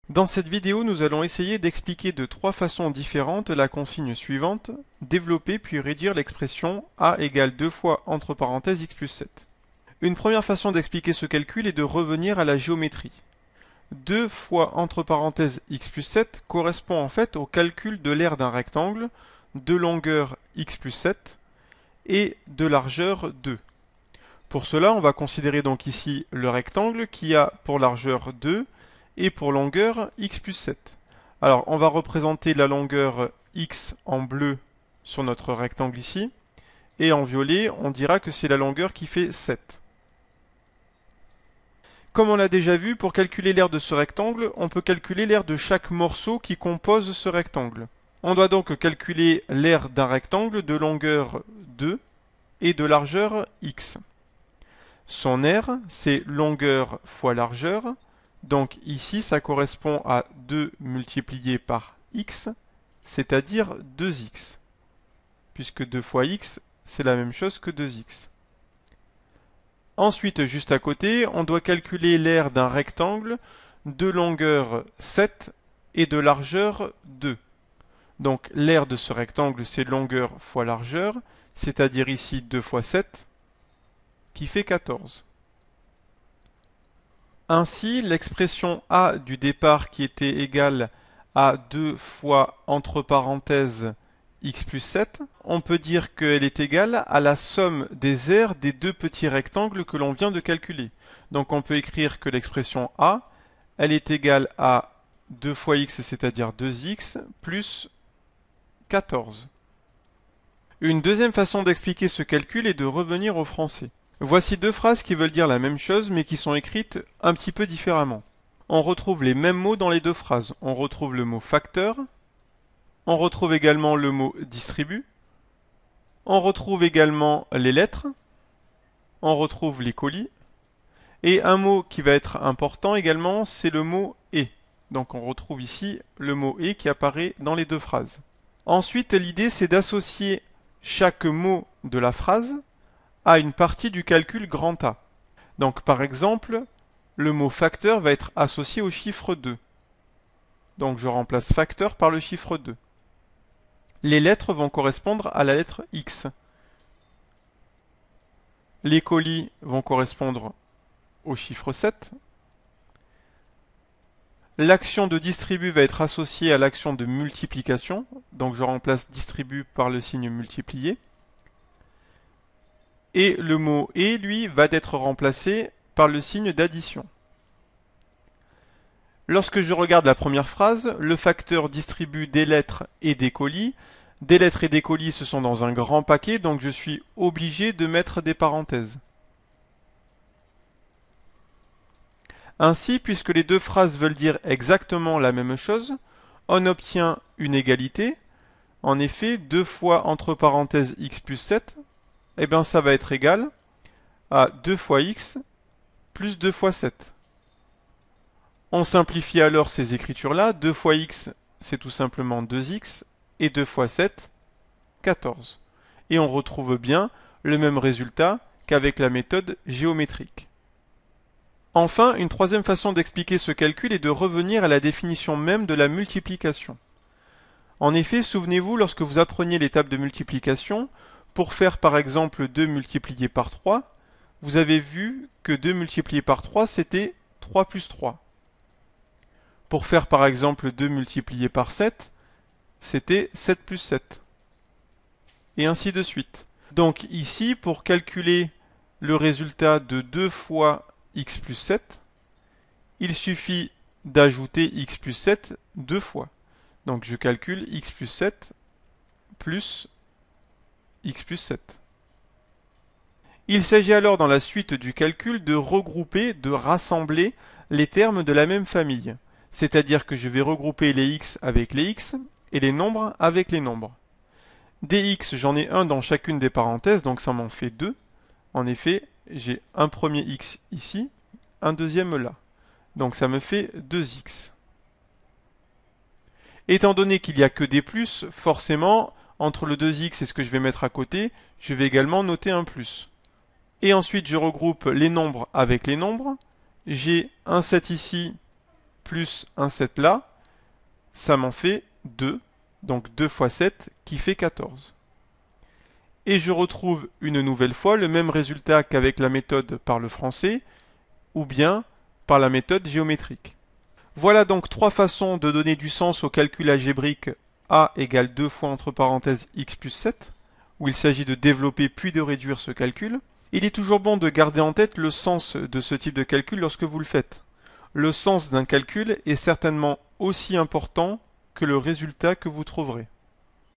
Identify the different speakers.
Speaker 1: Dans cette vidéo, nous allons essayer d'expliquer de 3 façons différentes la consigne suivante, développer puis réduire l'expression a égale 2 fois entre parenthèses x plus 7. Une première façon d'expliquer ce calcul est de revenir à la géométrie. 2 fois entre parenthèses x plus 7 correspond en fait au calcul de l'aire d'un rectangle de longueur x plus 7 et de largeur 2. Pour cela, on va considérer donc ici le rectangle qui a pour largeur 2 et pour longueur x plus 7. Alors, on va représenter la longueur x en bleu sur notre rectangle ici, et en violet, on dira que c'est la longueur qui fait 7. Comme on l'a déjà vu, pour calculer l'aire de ce rectangle, on peut calculer l'aire de chaque morceau qui compose ce rectangle. On doit donc calculer l'aire d'un rectangle de longueur 2 et de largeur x. Son aire, c'est longueur fois largeur. Donc ici, ça correspond à 2 multiplié par x, c'est-à-dire 2x. Puisque 2 fois x, c'est la même chose que 2x. Ensuite, juste à côté, on doit calculer l'aire d'un rectangle de longueur 7 et de largeur 2. Donc l'aire de ce rectangle, c'est longueur fois largeur, c'est-à-dire ici 2 fois 7, qui fait 14. Ainsi, l'expression a du départ qui était égale à 2 fois entre parenthèses x plus 7, on peut dire qu'elle est égale à la somme des aires des deux petits rectangles que l'on vient de calculer. Donc on peut écrire que l'expression a, elle est égale à 2 fois x, c'est-à-dire 2x, plus 14. Une deuxième façon d'expliquer ce calcul est de revenir au français. Voici deux phrases qui veulent dire la même chose mais qui sont écrites un petit peu différemment. On retrouve les mêmes mots dans les deux phrases. On retrouve le mot facteur, on retrouve également le mot distribue, on retrouve également les lettres, on retrouve les colis, et un mot qui va être important également, c'est le mot et. Donc on retrouve ici le mot et qui apparaît dans les deux phrases. Ensuite, l'idée c'est d'associer chaque mot de la phrase à une partie du calcul grand A. Donc par exemple, le mot facteur va être associé au chiffre 2. Donc je remplace facteur par le chiffre 2. Les lettres vont correspondre à la lettre X. Les colis vont correspondre au chiffre 7. L'action de distribue va être associée à l'action de multiplication. Donc je remplace distribue par le signe multiplié. Et le mot et, lui, va être remplacé par le signe d'addition. Lorsque je regarde la première phrase, le facteur distribue des lettres et des colis. Des lettres et des colis, ce sont dans un grand paquet, donc je suis obligé de mettre des parenthèses. Ainsi, puisque les deux phrases veulent dire exactement la même chose, on obtient une égalité. En effet, 2 fois entre parenthèses x plus 7, eh bien ça va être égal à 2 fois x plus 2 fois 7. On simplifie alors ces écritures-là. 2 fois x, c'est tout simplement 2x, et 2 fois 7, 14. Et on retrouve bien le même résultat qu'avec la méthode géométrique. Enfin, une troisième façon d'expliquer ce calcul est de revenir à la définition même de la multiplication. En effet, souvenez-vous, lorsque vous appreniez l'étape de multiplication, pour faire par exemple 2 multiplié par 3, vous avez vu que 2 multiplié par 3, c'était 3 plus 3. Pour faire par exemple 2 multiplié par 7, c'était 7 plus 7. Et ainsi de suite. Donc ici, pour calculer le résultat de 2 fois x plus 7, il suffit d'ajouter x plus 7 deux fois. Donc je calcule x plus 7 plus x plus 7. Il s'agit alors dans la suite du calcul de regrouper, de rassembler les termes de la même famille. C'est-à-dire que je vais regrouper les x avec les x et les nombres avec les nombres. Des x, j'en ai un dans chacune des parenthèses, donc ça m'en fait 2. En effet, j'ai un premier x ici, un deuxième là. Donc ça me fait 2x. Étant donné qu'il n'y a que des plus, forcément, entre le 2x et ce que je vais mettre à côté, je vais également noter un plus. Et ensuite, je regroupe les nombres avec les nombres. J'ai un 7 ici, plus un 7 là. Ça m'en fait 2. Donc 2 fois 7 qui fait 14. Et je retrouve une nouvelle fois le même résultat qu'avec la méthode par le français, ou bien par la méthode géométrique. Voilà donc trois façons de donner du sens au calcul algébrique a égale 2 fois entre parenthèses x plus 7, où il s'agit de développer puis de réduire ce calcul. Il est toujours bon de garder en tête le sens de ce type de calcul lorsque vous le faites. Le sens d'un calcul est certainement aussi important que le résultat que vous trouverez.